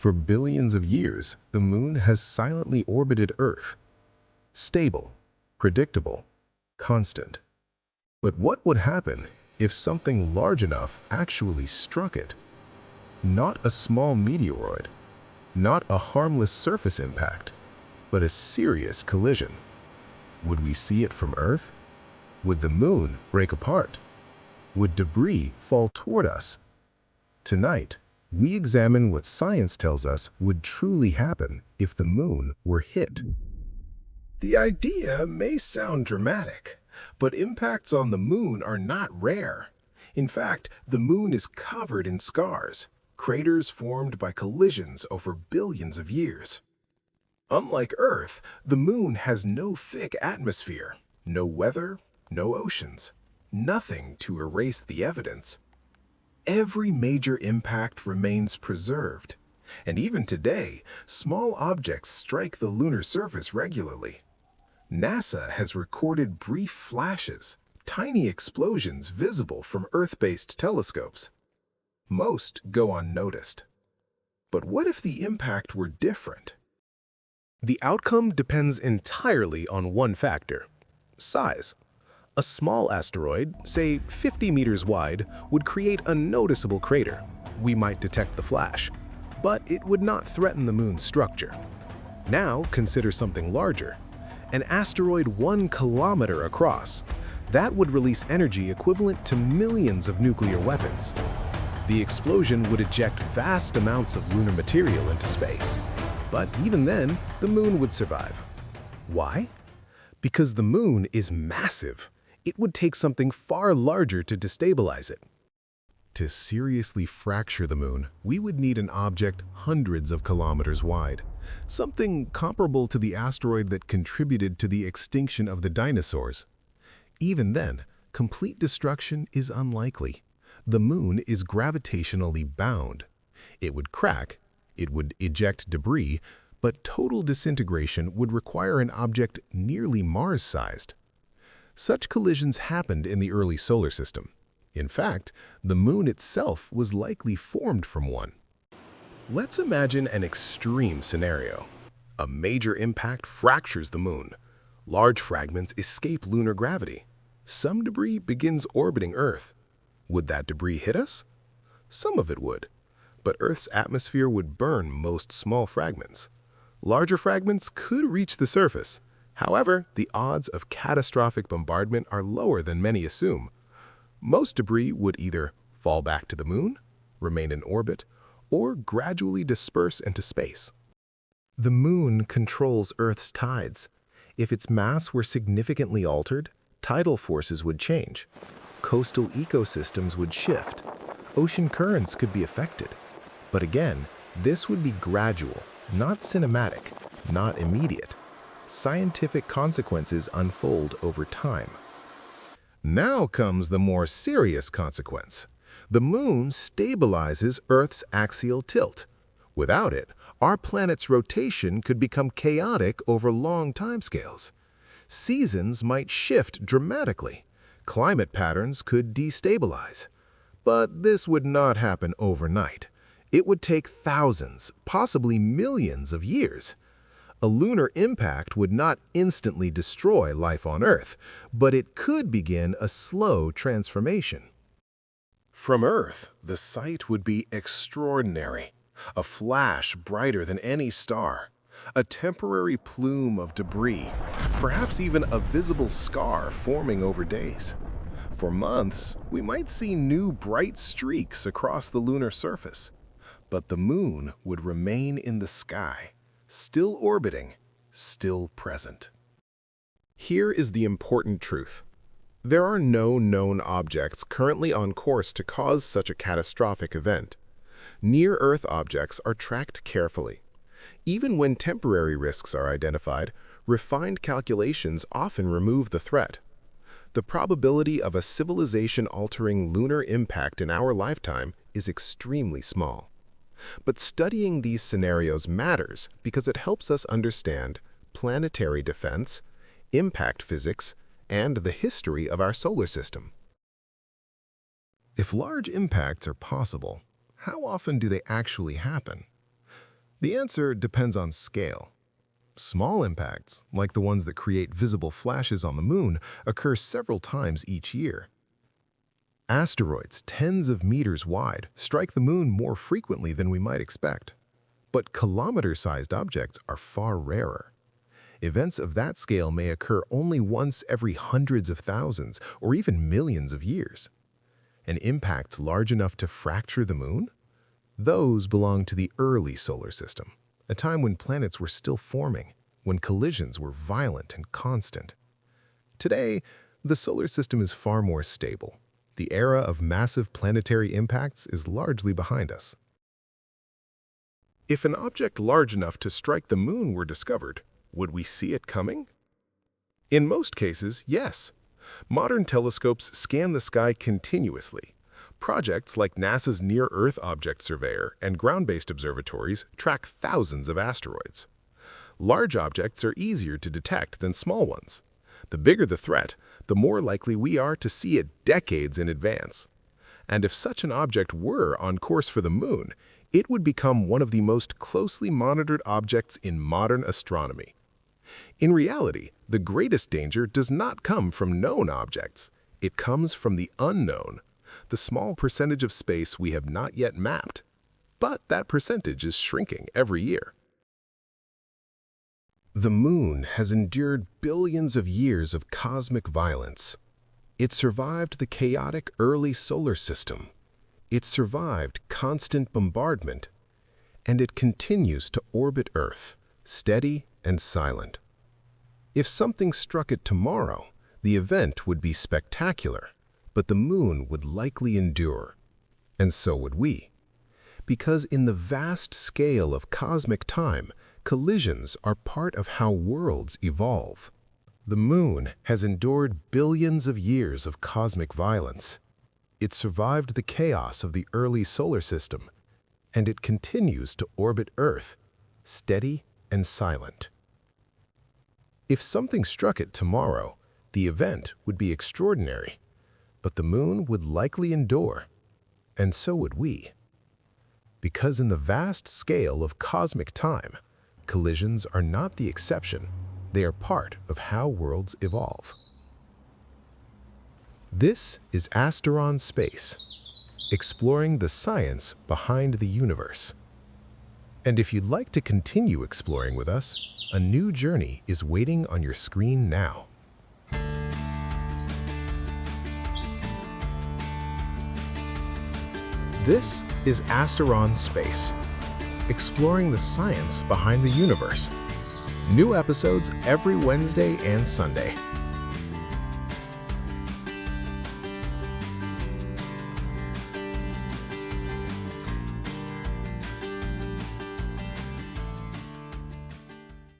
For billions of years, the moon has silently orbited Earth. Stable, predictable, constant. But what would happen if something large enough actually struck it? Not a small meteoroid, not a harmless surface impact, but a serious collision. Would we see it from Earth? Would the moon break apart? Would debris fall toward us? Tonight, we examine what science tells us would truly happen if the moon were hit. The idea may sound dramatic, but impacts on the moon are not rare. In fact, the moon is covered in scars, craters formed by collisions over billions of years. Unlike Earth, the moon has no thick atmosphere, no weather, no oceans, nothing to erase the evidence. Every major impact remains preserved, and even today, small objects strike the lunar surface regularly. NASA has recorded brief flashes, tiny explosions visible from Earth-based telescopes. Most go unnoticed. But what if the impact were different? The outcome depends entirely on one factor: size. A small asteroid, say 50 meters wide, would create a noticeable crater. We might detect the flash, but it would not threaten the moon's structure. Now consider something larger. An asteroid 1 kilometer across. That would release energy equivalent to millions of nuclear weapons. The explosion would eject vast amounts of lunar material into space. But even then, the moon would survive. Why? Because the moon is massive. It would take something far larger to destabilize it. To seriously fracture the moon, we would need an object hundreds of kilometers wide, something comparable to the asteroid that contributed to the extinction of the dinosaurs. Even then, complete destruction is unlikely. The moon is gravitationally bound. It would crack, it would eject debris, but total disintegration would require an object nearly Mars-sized. Such collisions happened in the early solar system. In fact, the moon itself was likely formed from one. Let's imagine an extreme scenario. A major impact fractures the moon. Large fragments escape lunar gravity. Some debris begins orbiting Earth. Would that debris hit us? Some of it would, but Earth's atmosphere would burn most small fragments. Larger fragments could reach the surface. However, the odds of catastrophic bombardment are lower than many assume. Most debris would either fall back to the moon, remain in orbit, or gradually disperse into space. The moon controls Earth's tides. If its mass were significantly altered, tidal forces would change. Coastal ecosystems would shift. Ocean currents could be affected. But again, this would be gradual, not cinematic, not immediate. Scientific consequences unfold over time. Now comes the more serious consequence. The moon stabilizes Earth's axial tilt. Without it, our planet's rotation could become chaotic over long timescales. Seasons might shift dramatically. Climate patterns could destabilize. But this would not happen overnight. It would take thousands, possibly millions of years. A lunar impact would not instantly destroy life on Earth, but it could begin a slow transformation. From Earth, the sight would be extraordinary. A flash brighter than any star. A temporary plume of debris, perhaps even a visible scar forming over days. For months, we might see new bright streaks across the lunar surface. But the moon would remain in the sky, still orbiting, still present. Here is the important truth. There are no known objects currently on course to cause such a catastrophic event. Near-Earth objects are tracked carefully. Even when temporary risks are identified, refined calculations often remove the threat. The probability of a civilization-altering lunar impact in our lifetime is extremely small. But studying these scenarios matters because it helps us understand planetary defense, impact physics, and the history of our solar system. If large impacts are possible, how often do they actually happen? The answer depends on scale. Small impacts, like the ones that create visible flashes on the moon, occur several times each year. Asteroids tens of meters wide strike the moon more frequently than we might expect. But kilometer-sized objects are far rarer. Events of that scale may occur only once every hundreds of thousands or even millions of years. And impacts large enough to fracture the moon? Those belong to the early solar system, a time when planets were still forming, when collisions were violent and constant. Today, the solar system is far more stable. The era of massive planetary impacts is largely behind us. If an object large enough to strike the moon were discovered, would we see it coming? In most cases, yes. Modern telescopes scan the sky continuously. Projects like NASA's Near-Earth Object Surveyor and ground-based observatories track thousands of asteroids. Large objects are easier to detect than small ones. The bigger the threat, the more likely we are to see it decades in advance. And if such an object were on course for the moon, it would become one of the most closely monitored objects in modern astronomy. In reality, the greatest danger does not come from known objects. It comes from the unknown, the small percentage of space we have not yet mapped. But that percentage is shrinking every year. The moon has endured billions of years of cosmic violence. It survived the chaotic early solar system. It survived constant bombardment. And it continues to orbit Earth, steady and silent. If something struck it tomorrow, the event would be spectacular, but the moon would likely endure. And so would we. Because in the vast scale of cosmic time, collisions are part of how worlds evolve. The moon has endured billions of years of cosmic violence. It survived the chaos of the early solar system, and it continues to orbit Earth, steady and silent. If something struck it tomorrow, the event would be extraordinary, but the moon would likely endure, and so would we. Because in the vast scale of cosmic time, collisions are not the exception, they are part of how worlds evolve. This is Asteroid Space, exploring the science behind the universe. And if you'd like to continue exploring with us, a new journey is waiting on your screen now. This is Asteroid Space, exploring the science behind the universe. New episodes every Wednesday and Sunday.